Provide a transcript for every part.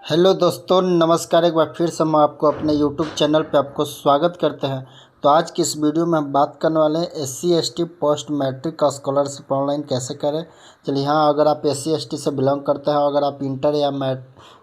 Hello दोस्तों, नमस्कार। एक बार फिर से हम आपको अपने यूट्यूब चैनल पे आपको स्वागत करते हैं। तो आज की इस वीडियो में हम बात करने वाले हैं SC/ST पोस्ट मैट्रिक का स्कॉलरशिप ऑनलाइन कैसे करें। चलिए, हाँ, अगर आप SC/ST से बिलोंग करते हैं, अगर आप इंटर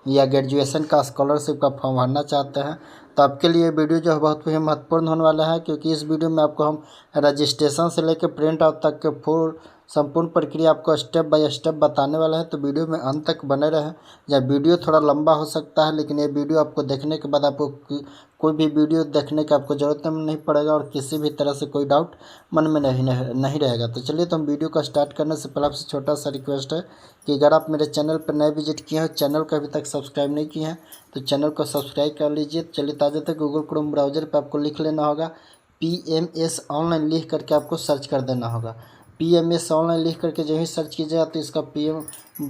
या ग्रेजुएशन का स्कॉलरशिप का फॉर्म भरना चाहते हैं तो आपके लिए वीडियो जो है बहुत ही महत्वपूर्ण होने वाला है, क्योंकि इस वीडियो में आपको हम रजिस्ट्रेशन से लेकर प्रिंट आउट तक के फुल संपूर्ण प्रक्रिया आपको स्टेप बाय स्टेप बताने वाला है। तो वीडियो में अंत तक बने रहें। या वीडियो थोड़ा लंबा हो सकता है, लेकिन ये वीडियो आपको देखने के बाद आपको कोई भी वीडियो देखने की आपको ज़रूरत नहीं पड़ेगा और किसी भी तरह से कोई डाउट मन में नहीं रहेगा। तो चलिए, तो हम वीडियो को स्टार्ट करने से पहले आपसे छोटा सा रिक्वेस्ट है कि अगर आप मेरे चैनल पर नए विजिट किए हैं, चैनल को अभी तक सब्सक्राइब नहीं किए हैं तो चैनल को सब्सक्राइब कर लीजिए। चलिए, ताज़ा तक गूगल क्रोम ब्राउज़र पर आपको लिख लेना होगा PMS ऑनलाइन, लिख करके आपको सर्च कर देना होगा। PMS ऑनलाइन लिख करके जो ही सर्च कीजिएगा तो इसका PM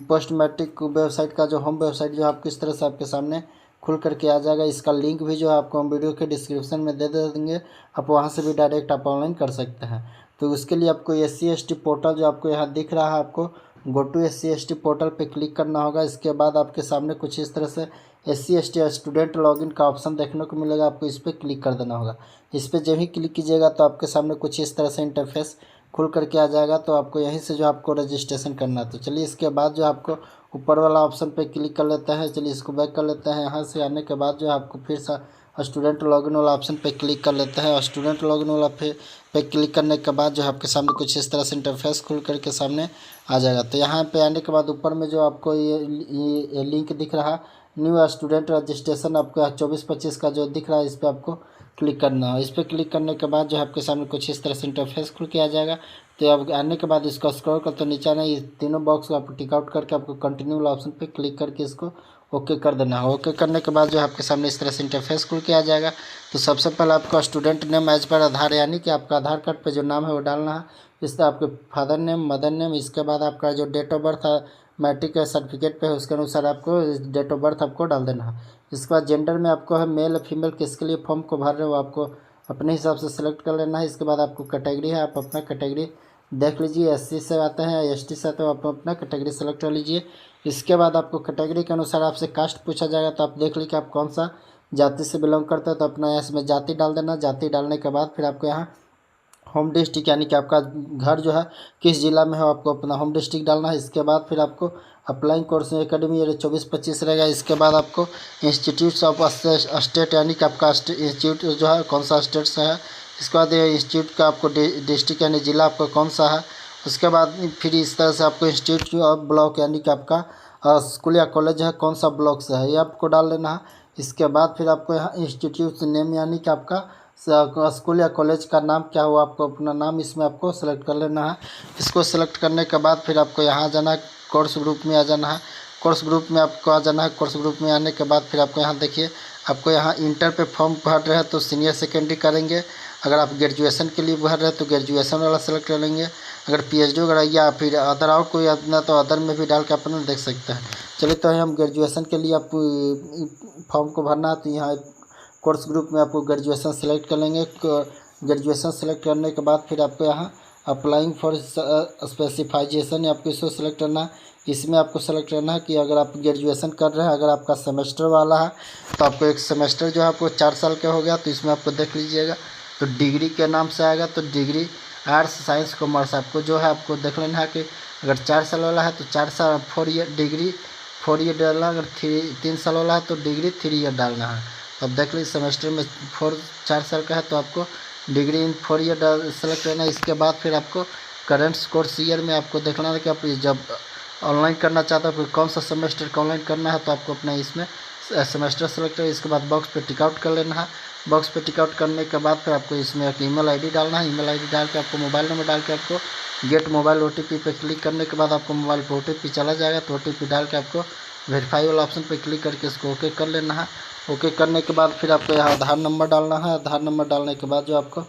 पोस्ट मैट्रिक वेबसाइट का जो होम वेबसाइट जो आपको इस तरह से आपके सामने खुल करके आ जाएगा। इसका लिंक भी जो है आपको हम वीडियो के डिस्क्रिप्शन में दे देंगे, आप वहां से भी डायरेक्ट आप ऑनलाइन कर सकते हैं। तो उसके लिए आपको SC/ST पोर्टल जो आपको यहाँ दिख रहा है, आपको गो टू SC/ST पोर्टल पे क्लिक करना होगा। इसके बाद आपके सामने कुछ इस तरह से SC/ST स्टूडेंट लॉगिन का ऑप्शन देखने को मिलेगा, आपको इस पर क्लिक कर देना होगा। इस पर जब ही क्लिक कीजिएगा तो आपके सामने कुछ इस तरह से इंटरफेस खुल करके आ जाएगा। तो आपको यहीं से जो आपको रजिस्ट्रेशन करना है। तो चलिए, इसके बाद जो आपको ऊपर वाला ऑप्शन पे क्लिक कर लेते हैं। चलिए, इसको बैक कर लेते हैं। यहाँ से आने के बाद जो आपको फिर से स्टूडेंट लॉगिन वाला ऑप्शन पे क्लिक कर लेते हैं। स्टूडेंट लॉगिन वाला पे क्लिक करने के बाद जो आपके सामने कुछ इस तरह से इंटरफेस खुल करके सामने आ जाएगा। तो यहाँ पे आने के बाद ऊपर में जो आपको ये लिंक दिख रहा, न्यू स्टूडेंट रजिस्ट्रेशन, आपको 24-25 का जो दिख रहा है, इस पर आपको क्लिक करना है। इस पर क्लिक करने के बाद जो आपके सामने कुछ इस तरह से इंटरफेस खुल के आ जाएगा। तो अब आने के बाद इसको स्क्रॉल करते तो नीचे आना, ये तीनों बॉक्स को आपको टिक आउट करके आपको कंटिन्यू वाला ऑप्शन पे क्लिक करके इसको ओके कर देना है। ओके करने के बाद जो आपके सामने इस तरह से इंटरफेस खुल के आ जाएगा। तो सबसे पहले आपका स्टूडेंट नेम एज पर आधार, यानी कि आपका आधार कार्ड पे जो नाम है वो डालना है। इससे आपके फादर नेम, मदर नेम, इसके बाद आपका जो डेट ऑफ बर्थ है मैट्रिक सर्टिफिकेट पे है उसके अनुसार आपको डेट ऑफ बर्थ आपको डाल देना है। इसके बाद जेंडर में आपको है मेल फीमेल, किसके लिए फॉर्म को भर रहे हो आपको अपने हिसाब से सिलेक्ट कर लेना है। इसके बाद आपको कैटेगरी है, आप अपना कैटेगरी देख लीजिए। SC से आते हैं या ST से आते हैं, आप अपना कैटेगरी सेलेक्ट कर लीजिए। इसके बाद आपको कैटेगरी के अनुसार आपसे कास्ट पूछा जाएगा, तो आप देख लीजिए कि आप कौन सा जाति से बिलोंग करते हैं, तो अपना इसमें जाति डाल देना। जाति डालने के बाद फिर आपको यहाँ होम डिस्ट्रिक्ट, यानी कि आपका घर जो है किस जिला में है, आपको अपना होम डिस्ट्रिक्ट डालना है। इसके बाद फिर आपको अप्लाइंग कोर्स एकेडमी ये 24-25 रहेगा। इसके बाद आपको इंस्टीट्यूट्स ऑफ स्टेट, यानी कि आपका इंस्टीट्यूट जो है कौन सा स्टेट से है। इसके बाद ये इंस्टीट्यूट का आपको डिस्ट्रिक्ट यानी जिला आपका कौन सा है। उसके बाद फिर इस तरह से आपको इंस्टीट्यूट ऑफ ब्लॉक, यानी कि आपका स्कूल या कॉलेज है कौन सा ब्लॉक से है, ये आपको डाल लेना है। इसके बाद फिर आपको यहाँ इंस्टीट्यूट नेम, यानी कि आपका स्कूल या कॉलेज का नाम क्या हुआ, आपको अपना नाम इसमें आपको सेलेक्ट कर लेना है। इसको सेलेक्ट करने के बाद फिर आपको यहाँ जाना है, कोर्स ग्रुप में आ जाना है। कोर्स ग्रुप में आपको आ जाना है। कोर्स ग्रुप में आने के बाद फिर आपको यहाँ देखिए, आपको यहाँ इंटर पे फॉर्म भर रहे हैं तो सीनियर सेकेंडरी करेंगे। अगर आप ग्रेजुएशन के लिए भर रहे हैं तो ग्रेजुएशन वाला सेलेक्ट कर लेंगे। अगर PhD वगैरह या फिर अदर और कोई अपना तो अदर में भी डाल के अपना देख सकते हैं। चलिए, तो हम ग्रेजुएशन के लिए आप फॉर्म को भरना है तो यहाँ कोर्स ग्रुप में आपको ग्रेजुएशन सेलेक्ट कर लेंगे। ग्रेजुएशन सेलेक्ट करने के बाद फिर आपको यहाँ अप्लाइंग फॉर स्पेसिफाइजेशन आपको इसको सेलेक्ट करना है। इसमें आपको सेलेक्ट करना है कि अगर आप ग्रेजुएशन कर रहे हैं, अगर आपका सेमेस्टर वाला है तो आपको एक सेमेस्टर जो है आपको 4 साल का हो गया, तो इसमें आपको देख लीजिएगा तो डिग्री के नाम से आएगा। तो डिग्री आर्ट्स साइंस कॉमर्स आपको जो है आपको देख लेना है कि अगर 4 साल वाला है तो 4 साल 4 ईयर डिग्री 4 ईयर डालना, अगर 3 साल वाला है तो डिग्री 3 ईयर डालना है। अब देख लीजिए सेमेस्टर में 4 साल का है तो आपको डिग्री इन 4 ईयर सेलेक्ट करना है। इसके बाद फिर आपको करंट कोर्स ईयर में आपको देखना है कि आप जब ऑनलाइन करना चाहते हो फिर कौन सा सेमेस्टर का ऑनलाइन करना है, तो आपको अपना इसमें सेमेस्टर सेलेक्ट है। इसके बाद बॉक्स पे टिक आउट कर लेना है। बॉक्स पे टिक आउट करने के बाद फिर आपको इसमें एक ईमेल आईडी डालना है। ईमेल आईडी डाल के आपको मोबाइल नंबर डाल के आपको गेट मोबाइल OTP पे क्लिक करने के बाद आपको मोबाइल पर OTP चला जाएगा। तो OTP डाल के आपको वेरीफाई वाला ऑप्शन पे क्लिक करके इसको ओके कर लेना है। ओके करने के बाद फिर आपको यहाँ आधार नंबर डालना है। आधार नंबर डालने के बाद जो आपको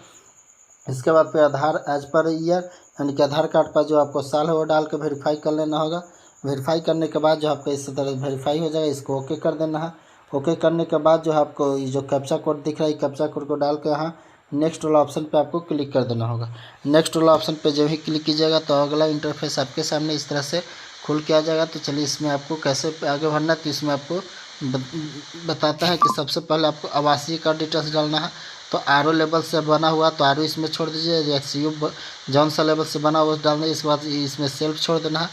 इसके बाद फिर आधार एज पर ईयर, यानी कि आधार कार्ड पर जो आपको साल है वो डाल के वेरीफाई कर लेना होगा। वेरीफाई करने के बाद जो आपका इस तरह वेरीफाई हो जाएगा, इसको ओके कर देना है। ओके करने के बाद जो आपको ये जो कैप्चा कोड दिख रहा है, कैप्चा कोड को डाल के यहाँ नेक्स्ट वाला ऑप्शन पे आपको क्लिक कर देना होगा। नेक्स्ट वाला ऑप्शन पे जब भी क्लिक कीजिएगा तो अगला इंटरफेस आपके सामने इस तरह से खुल के आ जाएगा। तो चलिए, इसमें आपको कैसे आगे बढ़ना है, तो इसमें आपको बताता है कि सबसे पहले आपको आवासीय का डिटेल्स डालना है। तो आर ओ लेवल से बना हुआ तो आर ओ इसमें छोड़ दीजिए, एक्स यू जौन सा लेवल से बना हुआ डालना है। इसके बाद इसमें सेल्फ छोड़ देना है।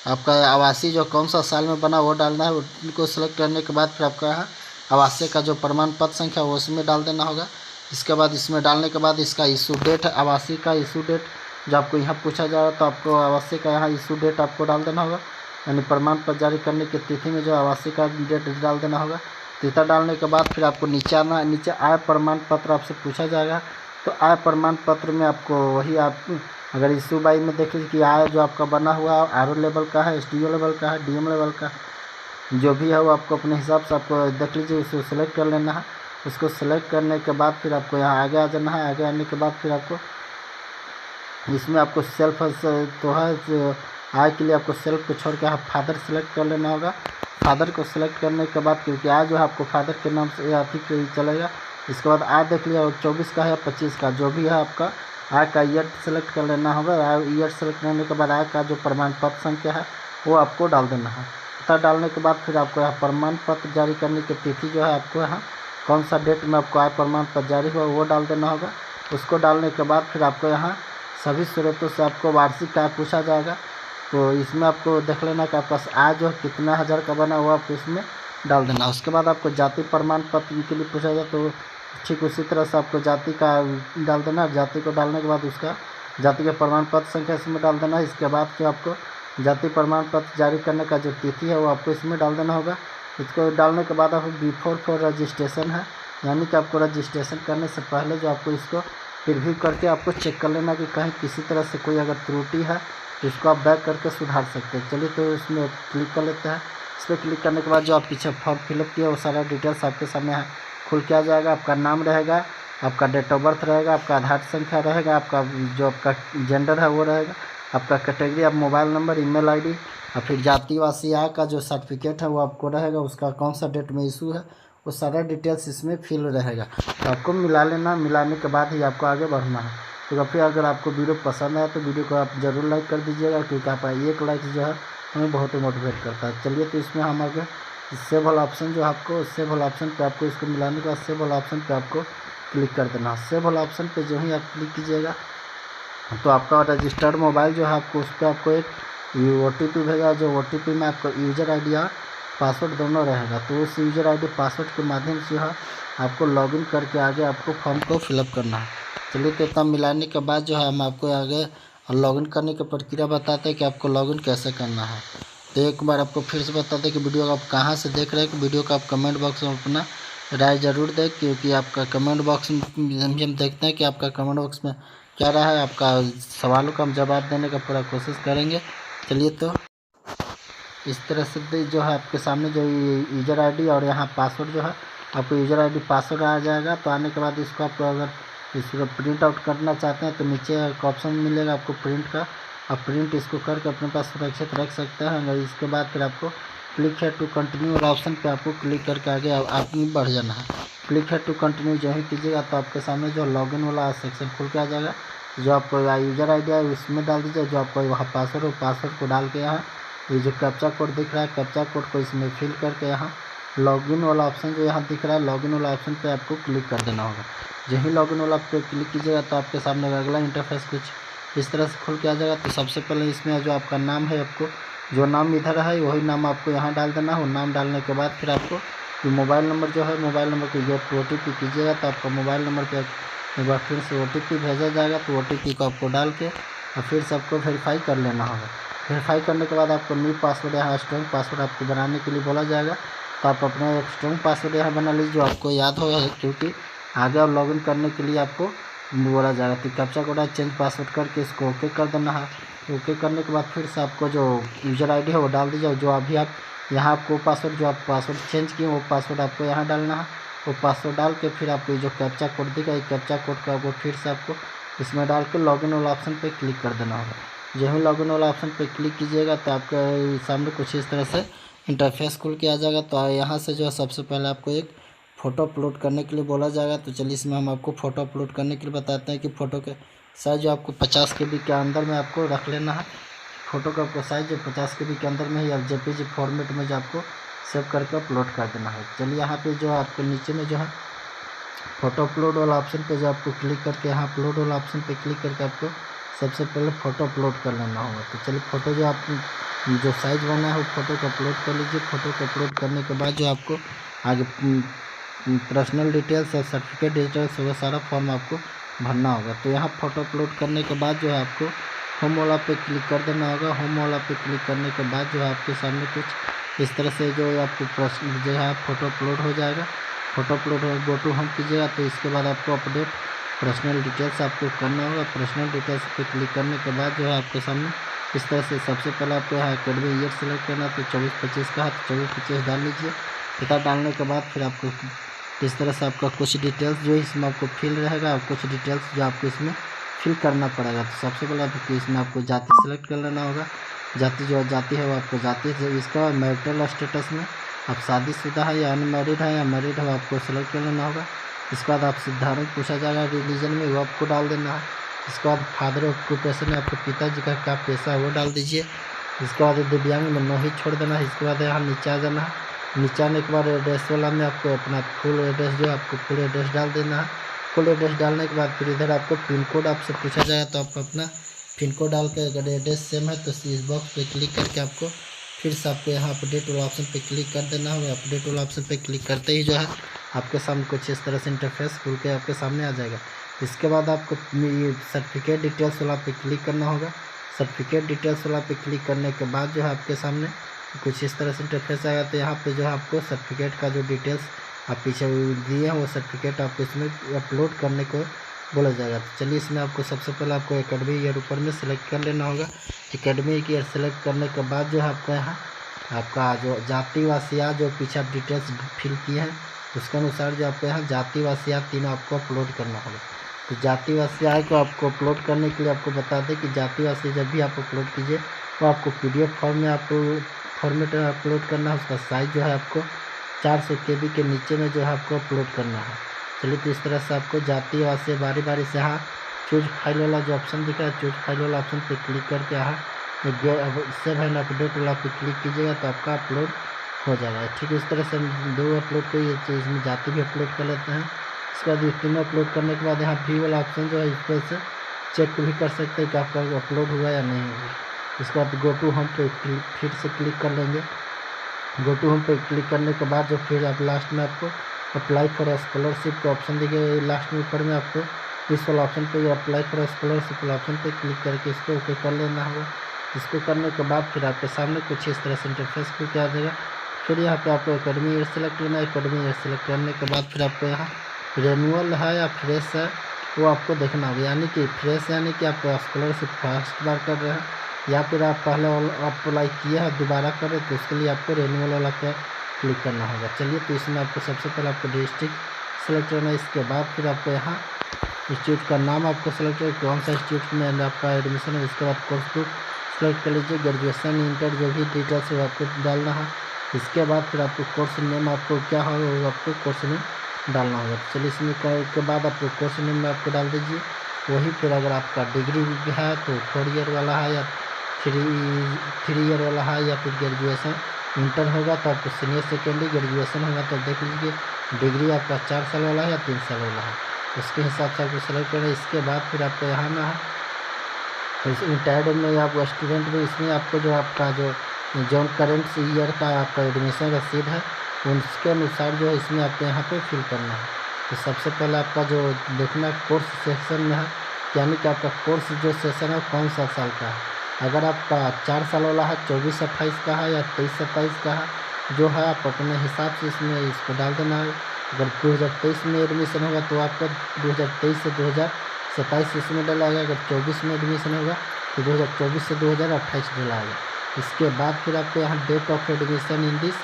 आपका आवासीय जो कौन सा साल में बना वो डालना है। उनको सेलेक्ट करने के बाद फिर आपका यहाँ आवासीय का जो प्रमाण पत्र संख्या वो उसमें डाल देना होगा। इसके बाद इसमें डालने के बाद इसका इशू डेट है, आवासीय का इशू डेट जो आपको यहाँ पूछा जा रहा है, तो आपको आवासीय का यहाँ इशू डेट आपको डाल देना होगा, यानी प्रमाण पत्र जारी करने की तिथि में जो आवासीय का डेट डाल देना होगा। तिथि डालने के बाद फिर आपको नीचे आना, नीचे आय प्रमाण पत्र आपसे पूछा जाएगा। तो आय प्रमाण पत्र में आपको वही आप अगर इशू बाई में देख लीजिए कि आय जो आपका बना हुआ आर ओ लेवल का है, एस डी ओ लेवल का है, डी एम लेवल का जो भी है वो आपको अपने हिसाब से आपको देख लीजिए, उसको सेलेक्ट कर लेना है। उसको सेलेक्ट करने के बाद फिर आपको यहाँ आगे आ जाना है। आगे आने के बाद फिर आपको इसमें आपको सेल्फ तो है आय के लिए आपको सेल्फ को छोड़ के यहाँ फादर सेलेक्ट कर लेना होगा। फादर को सेलेक्ट करने के बाद क्योंकि आय जो है आपको फादर के नाम से या ठीक चलेगा। इसके बाद आय देख लिया 24 का है या 25 का जो भी है आपका आय का ईयर सेलेक्ट कर लेना होगा। आय ईयर सेलेक्ट करने के बाद आय का जो प्रमाण पत्र संख्या है वो आपको डाल देना है। तब डालने के बाद फिर आपको यहाँ प्रमाण पत्र जारी करने की तिथि जो है आपको यहाँ कौन सा डेट में आपको आय प्रमाण पत्र जारी हुआ वो डाल देना होगा। उसको डालने के बाद फिर आपको यहाँ सभी स्रोतों से आपको वार्षिक आय पूछा जाएगा। तो इसमें आपको देख लेना कि आपका आय जो कितना हज़ार का बना हुआ आपको इसमें डाल देना। उसके बाद आपको जाति प्रमाण पत्र के लिए पूछा जाए तो ठीक उसी तरह से आपको जाति का डाल देना। जाति को डालने के बाद उसका जाति के प्रमाण पत्र संख्या इसमें डाल देना। इसके बाद जो आपको जाति प्रमाण पत्र जारी करने का जो तिथि है वो आपको इसमें डाल देना होगा। इसको डालने के बाद आपको बिफोर फॉर रजिस्ट्रेशन है, यानी कि आपको रजिस्ट्रेशन करने से पहले जो आपको इसको प्रीव्यू करके आपको चेक कर लेना कि कहीं किसी तरह से कोई अगर त्रुटि है तो इसको आप बैक करके सुधार सकते हैं। चलिए तो इसमें क्लिक कर लेते हैं। इस पर क्लिक करने के बाद जो आप पीछे फॉर्म फिलअप किया वो सारा डिटेल्स आपके सामने यहाँ खुल के आ जाएगा। आपका नाम रहेगा, आपका डेट ऑफ बर्थ रहेगा, आपका आधार संख्या रहेगा, आपका जो आपका जेंडर है वो रहेगा, आपका कैटेगरी, आप मोबाइल नंबर, ईमेल आईडी और फिर जातिवासी आय का जो सर्टिफिकेट है वो आपको रहेगा। उसका कौन सा डेट में इशू है वो सारा डिटेल्स इसमें फिल रहेगा। तो आपको मिला लेना, मिलाने के बाद ही आपको आगे बढ़ना है। तो फिर अगर आपको वीडियो पसंद आए तो वीडियो को आप ज़रूर लाइक कर दीजिएगा, क्योंकि आप एक लाइक जो है हमें बहुत ही मोटिवेट करता है। चलिए तो इसमें हम आगे सेव वाला ऑप्शन जो आपको सेव वाला ऑप्शन पे आपको इसको मिलाने के बाद सेव वाला ऑप्शन पे आपको क्लिक कर देना। सेव वाला ऑप्शन पे जो ही आप क्लिक कीजिएगा तो आपका रजिस्टर्ड मोबाइल जो है आपको उस पर आपको एक OTP भेजा, जो OTP में आपको यूज़र आईडी और पासवर्ड दोनों रहेगा। तो उस यूज़र आईडी पासवर्ड के माध्यम से है आपको लॉगिन करके आगे आपको फॉर्म को फिलअप करना है। चलिए तो इतना मिलाने के बाद जो है हम आपको आगे लॉगिन करने की प्रक्रिया बताते हैं कि आपको लॉगिन कैसे करना है। तो एक बार आपको फिर से बता दें कि वीडियो आप कहाँ से देख रहे हैं, कि वीडियो का आप कमेंट बॉक्स में अपना राय ज़रूर दें, क्योंकि आपका कमेंट बॉक्स में हम देखते हैं कि आपका कमेंट बॉक्स में क्या रहा है। आपका सवालों का हम जवाब देने का पूरा कोशिश करेंगे। चलिए तो इस तरह से जो है आपके सामने जो यूज़र आईडी और यहाँ पासवर्ड जो है आपको यूज़र आईडी पासवर्ड आ जाएगा। तो आने के बाद इसको आपको अगर इसको प्रिंट आउट करना चाहते हैं तो नीचे एक ऑप्शन मिलेगा आपको प्रिंट का, आप प्रिंट इसको करके अपने पास सुरक्षित रख सकते हैं। अगर इसके बाद फिर आपको क्लिक है टू कंटिन्यू वाला ऑप्शन पे आपको क्लिक करके आगे आप बढ़ जाना है। क्लिक है टू कंटिन्यू जो ही कीजिएगा तो आपके सामने जो लॉगिन वाला सेक्शन खुल के आ जाएगा। जो आपको यूज़र आईडी है उसमें डाल दीजिए, जो आपको वहाँ पासवर्ड हो पासवर्ड को डाल के यहाँ ये जो कैप्चा कोड दिख रहा है कैप्चा कोड को इसमें फिल करके यहाँ लॉगिन वाला ऑप्शन जो यहाँ दिख रहा है लॉगिन वाला ऑप्शन पे आपको क्लिक कर देना होगा। जो ही लॉगिन वाला पे क्लिक कीजिएगा तो आपके सामने अगला इंटरफेस कुछ इस तरह से खुल के आ जाएगा। तो सबसे पहले इसमें जो आपका नाम है आपको जो नाम इधर है वही नाम आपको यहाँ डाल देना है। नाम डालने के बाद फिर आपको मोबाइल नंबर जो है मोबाइल नंबर को गेट OTP कीजिएगा तो आपका मोबाइल नंबर पर एक बार फिर से OTP भेजा जाएगा। तो OTP को आपको डाल के और फिर से आपको वेरीफाई कर लेना होगा। वेरीफाई करने के बाद आपको न्यू पासवर्ड यहाँ स्ट्रॉन्ग पासवर्ड आपको बनाने के लिए बोला जाएगा। तो आप अपना एक स्ट्रॉन्ग पासवर्ड यहाँ बना लीजिए जो आपको याद होगा, क्योंकि आगे और लॉगिन करने के लिए आपको बोला जाएगा। तो कैप्चा कोड चेंज पासवर्ड करके इसको ओके कर देना है। ओके करने के बाद फिर से आपको जो यूज़र आईडी है वो डाल दीजिए। जो अभी आप यहाँ आपको पासवर्ड जो आप पासवर्ड चेंज किए वो पासवर्ड आपको यहाँ डालना है। वो पासवर्ड डाल के फिर आपको जो कैप्चा कोड दिखा है कैप्चा कोड को आपको फिर से आपको इसमें डाल के लॉगिन वाला ऑप्शन पे क्लिक कर देना होगा। जो ही लॉगिन वाला ऑप्शन पे क्लिक कीजिएगा तो आपके सामने कुछ इस तरह से इंटरफेस खुल के आ जाएगा। तो यहाँ से जो है सबसे पहले आपको एक फ़ोटो अपलोड करने के लिए बोला जाएगा। तो चलिए इसमें हम आपको फ़ोटो अपलोड करने के लिए बताते हैं कि फ़ोटो के साइज़ जो आपको 50 KB के अंदर में आपको रख लेना है। फ़ोटो का आपको साइज़ जो 50 KB के अंदर में ही आप JPG फॉर्मेट में जो आपको सेव करके अपलोड कर देना है। चलिए यहाँ पे जो आपको नीचे में जो है फ़ोटो अपलोड वाला ऑप्शन पे जो आपको क्लिक करके यहाँ अपलोड वाला ऑप्शन पे क्लिक करके आपको सबसे पहले फ़ोटो अपलोड कर लेना होगा। तो चलिए फ़ोटो जो आप जो साइज़ बना है वो फ़ोटो को अपलोड कर लीजिए। फ़ोटो को अपलोड करने के बाद जो आपको आगे पर्सनल डिटेल्स और सर्टिफिकेट डिटेल्स वो सारा फॉर्म आपको भरना होगा। तो यहाँ फ़ोटो अपलोड करने के बाद जो है आपको होम वाला पे क्लिक कर देना होगा। होम वाला पे क्लिक करने के बाद जो है आपके सामने कुछ इस तरह से जो आपको प्रश्न जो है फ़ोटो अपलोड हो जाएगा। फ़ोटो अपलोड हो गो टू होम कीजिएगा तो इसके बाद आपको अपडेट पर्सनल डिटेल्स आपको करना होगा। पर्सनल डिटेल्स पे क्लिक करने के बाद जो है आपके सामने इस तरह से सबसे पहले आपको यहाँ अकेडमी ईयर सेलेक्ट करना है। तो 24-25 का है तो 24-25 डाल लीजिए। पता डालने के बाद फिर आपको इस तरह से आपका कुछ डिटेल्स जो इसमें आपको फिल रहेगा और कुछ डिटेल्स जो आपको इसमें फिल करना पड़ेगा। तो सबसे पहले आपको इसमें आपको जाति सेलेक्ट कर लेना होगा। जाति जो जाति है वो आपको जाति से इसका बाद मैरिटल स्टेटस में आप शादीशुदा है या अनमैरिड है या मैरिड है आपको सेलेक्ट कर लेना होगा। इसके बाद आपसे धार्मिक पूछा जाएगा रिलीजन में वो आपको डाल देना है। इसके बाद फादर ऑक्यूपेशन है आपको पिताजी का क्या पेशा है वो डाल दीजिए। इसके बाद दिव्यांग में नो ही छोड़ देना है। इसके बाद यहाँ नीचे आ जाना है। नीचे आने के बाद एड्रेस वाला में आपको अपना फुल एड्रेस जो है आपको फुल एड्रेस डाल देना है। फुल एड्रेस डालने के बाद फिर इधर आपको पिन कोड आपसे पूछा जाएगा तो आप अपना पिन कोड डाल के अगर एड्रेस सेम है तो इस बॉक्स पे क्लिक करके आपको फिर से आपको यहाँ अपडेट वाला ऑप्शन पे क्लिक कर देना होगा। अपडेट वाला ऑप्शन पे क्लिक करते ही जो है आपके सामने कुछ इस तरह से इंटरफेस खुल के आपके सामने आ जाएगा। इसके बाद आपको ये सर्टिफिकेट डिटेल्स वाला पे क्लिक करना होगा। सर्टिफिकेट डिटेल्स वाला पे क्लिक करने के बाद जो है आपके सामने कुछ इस तरह से इंटरफेस आएगा। तो यहाँ पे जो है आपको सर्टिफिकेट का जो डिटेल्स आप पीछे दिए हैं वो सर्टिफिकेट आपको इसमें अपलोड करने को बोला जाएगा। तो चलिए इसमें आपको सबसे पहले आपको एकेडमी ईयर ऊपर में सेलेक्ट कर लेना होगा। एकेडमी ईयर सेलेक्ट करने के बाद जो है आपको यहाँ आपका जो जाति वासिया जो पीछे आप डिटेल्स फिल किए हैं उसके अनुसार जो आपको यहाँ जाति वासिया तीनों आपको अपलोड करना होगा। तो जाति वासिया को आपको अपलोड करने के लिए आपको बता दें कि जाति वासिया जब भी आप अपलोड कीजिए तो आपको PDF फॉर्म में आपको फॉर्मेट में अपलोड करना है। उसका साइज़ जो है आपको 400 KB के नीचे में जो है आपको अपलोड करना है। चलिए तो इस तरह से आपको जाति वासिया बारी बारी से यहाँ चूज फाइल वाला जो ऑप्शन दिख रहा है चूज फाइल वाला ऑप्शन पे क्लिक करके यहाँ सेव एंड अपडेट वाला पे क्लिक कीजिएगा तो आपका अपलोड हो जाएगा। ठीक है, इस तरह से हम 2 अपलोड को ये इसमें जाति भी अपलोड कर लेते हैं। इसके बाद ये तीनों अपलोड करने के बाद यहाँ व्यू वाला ऑप्शन जो है इस पर से चेक भी कर सकते हैं कि आपका अपलोड हुआ या नहीं हुआ। इसके बाद गो टू होम पे फिर से क्लिक कर लेंगे। गो टू होम पे क्लिक करने के बाद जो फिर आप लास्ट में आपको अप्लाई फॉर स्कॉलरशिप का ऑप्शन दिखेगा। लास्ट में ऊपर में आपको इस वाला ऑप्शन पे अप्लाई फॉर स्कॉलरशिप वाला ऑप्शन पे क्लिक करके इसको ओके कर लेना होगा। इसको करने के बाद फिर आपके सामने कुछ इस तरह से इंटरफेस खुल के आ जाएगा। फिर यहाँ पे आपको एकेडमी ईयर सेलेक्ट करना है। एकेडमी ईयर सेलेक्ट करने के बाद फिर आपको यहाँ रिन्यूअल है या फ्रेश है वो आपको देखना होगा। यानी कि फ्रेश यानी कि आप स्कॉलरशिप फर्स्ट बार कर रहे हैं या फिर आप पहले अप्लाई किए हैं दोबारा कर रहे हैं तो उसके लिए आपको रिन्यूअल वाला पे क्लिक करना होगा। चलिए तो इसमें आपको सबसे पहले आपको डिस्ट्रिक्ट सेलेक्ट करना है। इसके बाद फिर आपको यहाँ इंस्टीट्यूट का नाम आपको सेलेक्ट करें कौन सा इंस्टीट्यूट में आपका एडमिशन है। इसके बाद कोर्स बुक सेलेक्ट कर लीजिए। ग्रेजुएशन इंटर जो भी डिटेल्स है आपको डालना है। इसके बाद फिर आपको कोर्स नेम आपको क्या होगा वो आपको कोर्स नेम डालना होगा। चलिए इसमें के बाद आपको कोर्स नेम में आपको डाल दीजिए वही। फिर अगर आपका डिग्री है तो 4 ईयर वाला है या 3 ईयर वाला है या फिर ग्रेजुएशन इंटर होगा तो आपको सीनियर सेकेंडरी ग्रेजुएशन होगा तो देख लीजिए डिग्री आपका 4 साल वाला है या 3 साल वाला है उसके हिसाब से आपको सेलेक्ट करना है। इसके बाद फिर आपको यहाँ ना है रिटायर्ड में आप स्टूडेंट में इसमें आपको जो आपका जो करेंट ईयर का आपका एडमिशन रसीद है उसके अनुसार जो है इसमें आपको यहाँ पे फिल करना है। तो सबसे पहले आपका जो देखना कोर्स सेक्शन में है यानी कि आपका कोर्स जो सेशन है कौन सा साल का है। अगर आपका 4 साल वाला है 24-28 का है या 23-27 का है जो है आप अपने हिसाब से इसमें इसको डाल देना है। अगर 2023 में एडमिशन होगा तो आपका 2023 से 2027 इसमें डलाएगा। अगर 24 में एडमिशन होगा तो 2024 से 2028 डलाएगा। इसके बाद फिर आपको यहाँ date of admission in this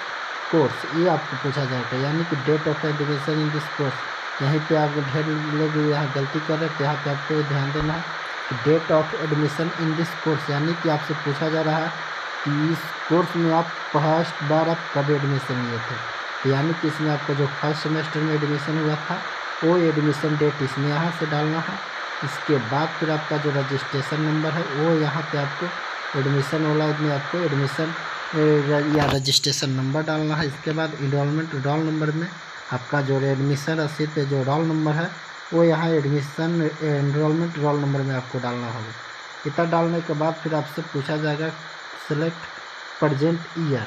course ये आपको पूछा जाएगा यानी कि date of admission in this course. यहीं पे आप ढेर लोग यहाँ गलती कर रहे हैं तो यहाँ पे आपको ध्यान देना है कि date of admission in this course यानी कि आपसे पूछा जा रहा है कि इस कोर्स में आप फर्स्ट बार आप कब एडमिशन लिए थे। तो यानी कि इसमें आपको जो फर्स्ट सेमेस्टर में एडमिशन हुआ था वो एडमिशन डेट इसमें यहाँ से डालना है। इसके बाद फिर आपका जो रजिस्ट्रेशन नंबर है वो यहाँ पे आपको एडमिशन वाला में आपको एडमिशन या रजिस्ट्रेशन नंबर डालना है। इसके बाद इनरोलमेंट रोल नंबर में आपका जो एडमिशन रसीद पे जो रोल नंबर है वो यहाँ एडमिशन इनरोलमेंट रोल नंबर में आपको डालना होगा। इतना डालने के बाद फिर आपसे पूछा जाएगा सेलेक्ट प्रेजेंट ईयर,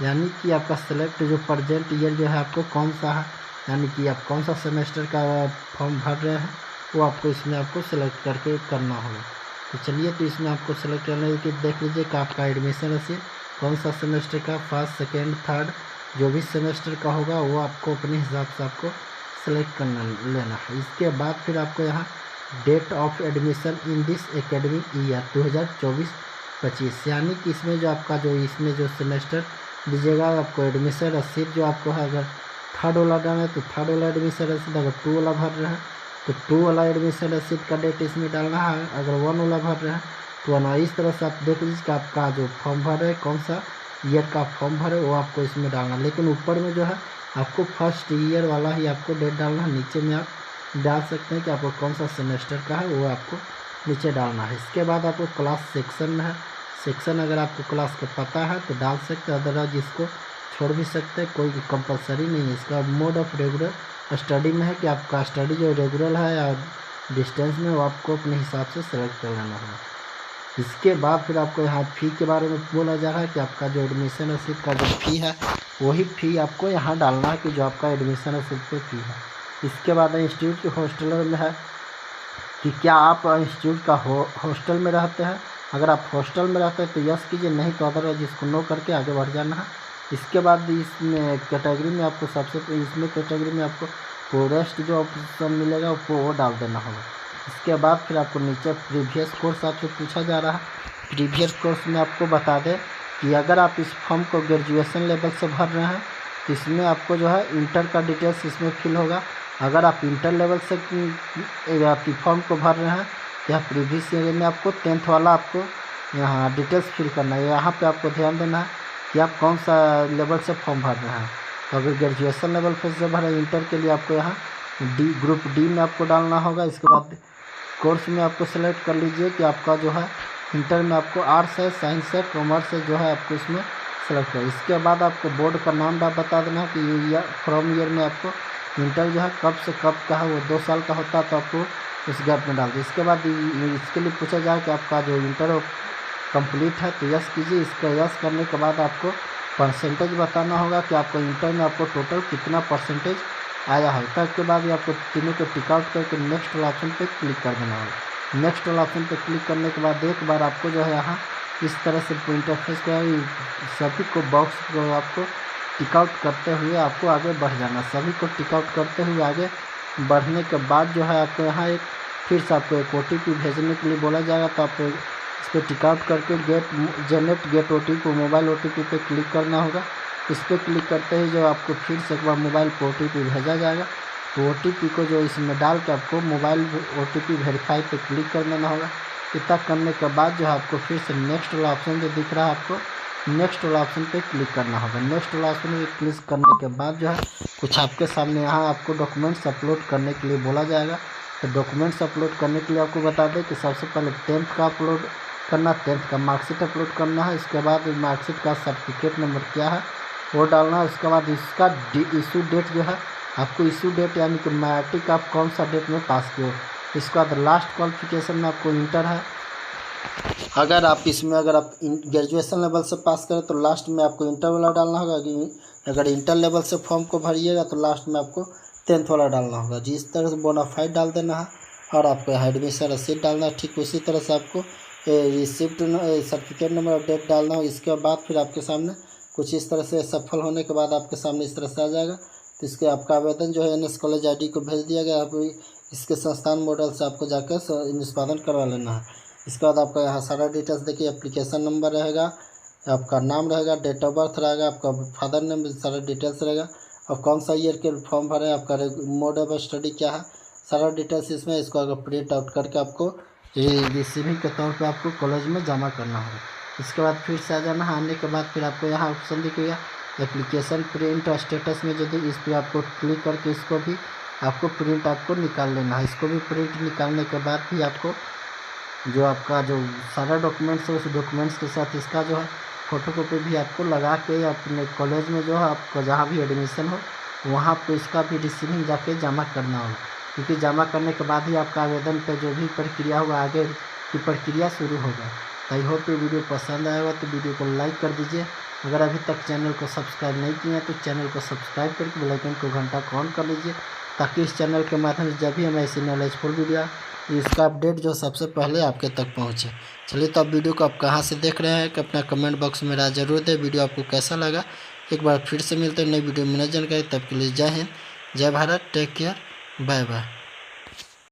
यानी कि आपका सेलेक्ट जो प्रेजेंट ईयर जो है आपको कौन सा है, यानी कि आप कौन सा सेमेस्टर का फॉर्म भर रहे हैं वो आपको इसमें आपको सेलेक्ट करके करना होगा। तो चलिए, तो इसमें आपको सेलेक्ट करने की देख लीजिए कि आपका एडमिशन रसीद कौन सा सेमेस्टर का, फर्स्ट सेकेंड थर्ड जो भी सेमेस्टर का होगा वो आपको अपने हिसाब से आपको सेलेक्ट करना लेना है। इसके बाद फिर आपको यहाँ date of admission in this academic year 2024-25, यानी कि इसमें जो आपका जो इसमें जो सेमेस्टर दीजिएगा आपको एडमिशन रसीद जो आपको है, अगर थर्ड वाला डालना है तो थर्ड वाला एडमिशन रसीद, अगर 2 वाला भर रहे हैं तो 2 वाला एडमिशन रसीद का डेट इसमें डालना है, अगर 1 वाला भर रहे हैं तो 1। इस तरह से आप देख लीजिए कि आपका जो फॉर्म भर है कौन सा ईयर का फॉर्म भरे वो आपको इसमें डालना, लेकिन ऊपर में जो है आपको फर्स्ट ईयर वाला ही आपको डेट डालना है। नीचे में आप डाल सकते हैं कि आपको कौन सा सेमेस्टर का है वो आपको नीचे डालना है। इसके बाद आपको क्लास सेक्शन में है, सेक्शन अगर आपको क्लास का पता है तो डाल सकते हैं, अदरवाइज इसको छोड़ भी सकते हैं, कोई कंपलसरी नहीं है। इसका मोड ऑफ रेगुलर स्टडी में है कि आपका स्टडी जो रेगुलर है या डिस्टेंस में वो आपको अपने हिसाब से सेलेक्ट कर लेना होगा। इसके बाद फिर आपको यहाँ फ़ी के बारे में बोला जा रहा है कि आपका जो एडमिशन रसीद का जो फ़ी है वही फ़ी आपको यहाँ डालना है कि जो आपका एडमिशन रसीद पे फ़ी है। इसके बाद इंस्टीट्यूट के हॉस्टल में है कि क्या आप इंस्टीट्यूट का हॉस्टल में रहते हैं। अगर आप हॉस्टल में रहते हैं तो यस कीजिए, नहीं तो अदरवाइज इसको नो करके आगे बढ़ जाना है। इसके बाद इसमें कैटेगरी में आपको इसमें कैटेगरी में आपको पोरेस्ट जो ऑप्शन मिलेगा वो डाल देना होगा। इसके बाद फिर आपको नीचे प्रीवियस कोर्स आपसे पूछा जा रहा है। प्रीवियस कोर्स में आपको बता दें कि अगर आप इस फॉर्म को ग्रेजुएशन लेवल से भर रहे हैं तो इसमें आपको जो है इंटर का डिटेल्स इसमें फिल होगा। अगर आप इंटर लेवल से फॉर्म को भर रहे हैं या प्रीवियस ईयर में आपको 10th वाला आपको यहाँ डिटेल्स फिल करना है। यहाँ पे आपको ध्यान देना है कि आप कौन सा लेवल से फॉर्म भर रहे हैं। तो अगर ग्रेजुएशन लेवल से भर रहे हैं इंटर के लिए आपको यहाँ ग्रुप डी में आपको डालना होगा। इसके बाद कोर्स में आपको सेलेक्ट कर लीजिए कि आपका जो है इंटर में आपको आर्ट्स है, साइंस है, कॉमर्स है, जो है आपको इसमें सेलेक्ट करें। इसके बाद आपको बोर्ड का नाम बता देना है कि फ्रॉम ईयर में आपको इंटर जो है कब से कब का है, वो 2 साल का होता है तो आपको उस गैप में डाल दीजिए। इसके बाद इसके लिए पूछा जाए कि आपका जो इंटर कंप्लीट है तो यस कीजिए। इसका यस करने के बाद आपको परसेंटेज बताना होगा कि आपको इंटर में आपको टोटल कितना परसेंटेज आया है। तब के बाद आपको तीनों को टिक आउट करके नेक्स्ट वाला ऑप्शन पे क्लिक कर देना होगा। नेक्स्ट वाला ऑप्शन पे क्लिक करने के बाद एक बार आपको जो है यहाँ इस तरह से इंटरफेस का सभी को बॉक्स को आपको टिक आउट करते हुए आपको आगे बढ़ जाना। सभी को टिक आउट करते हुए आगे बढ़ने के बाद जो है आपको यहाँ एक फिर से आपको एक OTP भेजने के लिए बोला जाएगा, तो आपको इस पर टिक आउट करके generate get OTP mobile OTP पे क्लिक करना होगा। इस पर क्लिक करते ही जो आपको फिर से एक बार मोबाइल पर OTP भेजा जाएगा, तो OTP को जो इसमें डाल के आपको मोबाइल OTP वेरीफाई पे क्लिक कर देना होगा। इतना करने के बाद जो है आपको फिर से नेक्स्ट वाला ऑप्शन जो दिख रहा है आपको नेक्स्ट वाला ऑप्शन पे क्लिक करना होगा। नेक्स्ट वाला ऑप्शन पे क्लिक करने के बाद जो है कुछ आपके सामने यहाँ आपको डॉक्यूमेंट्स अपलोड करने के लिए बोला जाएगा। तो डॉक्यूमेंट्स अपलोड करने के लिए आपको बता दें कि सबसे पहले 10th का अपलोड करना, 10th का मार्कशीट अपलोड करना है। इसके बाद मार्कशीट का सर्टिफिकेट नंबर क्या है वो डालना है। उसके बाद इसका इशू डेट जो है आपको इशू डेट यानी कि मैट्रिक आप कौन सा डेट में पास किए हो। इसके बाद लास्ट क्वालिफिकेशन में आपको इंटर है। अगर आप ग्रेजुएशन लेवल से पास करें तो लास्ट में आपको इंटर वाला डालना होगा। अगर इंटर लेवल से फॉर्म को भरिएगा तो लास्ट में आपको 10th वाला डालना होगा। जिस तरह से बोनाफाइड डाल देना है और आपको यहाँ एडमिशन रसीद डालना है, ठीक उसी तरह से आपको रिसिप्ट सर्टिफिकेट नंबर और डेट डालना हो। इसके बाद फिर आपके सामने कुछ इस तरह से सफल होने के बाद आपके सामने इस तरह से आ जाएगा। तो इसके आपका आवेदन जो है NS कॉलेज ID को भेज दिया गया। आप इसके संस्थान मॉडल से आपको जाकर निष्पादन करवा लेना है। इसके बाद आपका यहाँ सारा डिटेल्स देखिए, एप्लीकेशन नंबर रहेगा, आपका नाम रहेगा, डेट ऑफ बर्थ रहेगा, आपका फादर नेम, सारा डिटेल्स रहेगा और कौन सा ईयर के फॉर्म भरे, आपका मोड ऑफ स्टडी क्या है, सारा डिटेल्स इसमें। इसको अगर प्रिंट आउट करके आपको रिसीविंग के तौर पर आपको कॉलेज में जमा करना होगा। इसके बाद फिर से आ जाना है। आने के बाद फिर आपको यहाँ ऑप्शन दिखेगा एप्लीकेशन प्रिंट स्टेटस में, यदि इस पर आपको क्लिक करके इसको भी आपको प्रिंट आपको निकाल लेना है। इसको भी प्रिंट निकालने के बाद भी आपको जो आपका जो सारा डॉक्यूमेंट्स है उस डॉक्यूमेंट्स के साथ इसका जो है फ़ोटोकॉपी भी आपको लगा के अपने कॉलेज में जो है आपको जहाँ भी एडमिशन हो वहाँ पे इसका भी रिसीविंग जाके जमा करना होगा, क्योंकि जमा करने के बाद ही आपका आवेदन पे जो भी प्रक्रिया होगा आगे की प्रक्रिया शुरू होगा। तो आई होप ये वीडियो पसंद आएगा तो वीडियो को लाइक कर दीजिए। अगर अभी तक चैनल को सब्सक्राइब नहीं किया तो चैनल को सब्सक्राइब करके बेल आइकन को घंटा को ऑन कर लीजिए, ताकि इस चैनल के माध्यम से जब भी हम ऐसी नॉलेजफुल वीडियो इसका अपडेट जो सबसे पहले आपके तक पहुंचे। चलिए तो आप वीडियो को आप कहां से देख रहे हैं कि अपना कमेंट बॉक्स में राय जरूर दें। वीडियो आपको कैसा लगा, एक बार फिर से मिलते हैं नई वीडियो में नई जानकारी। तब के लिए जय हिंद, जय Bharat, take care, bye bye.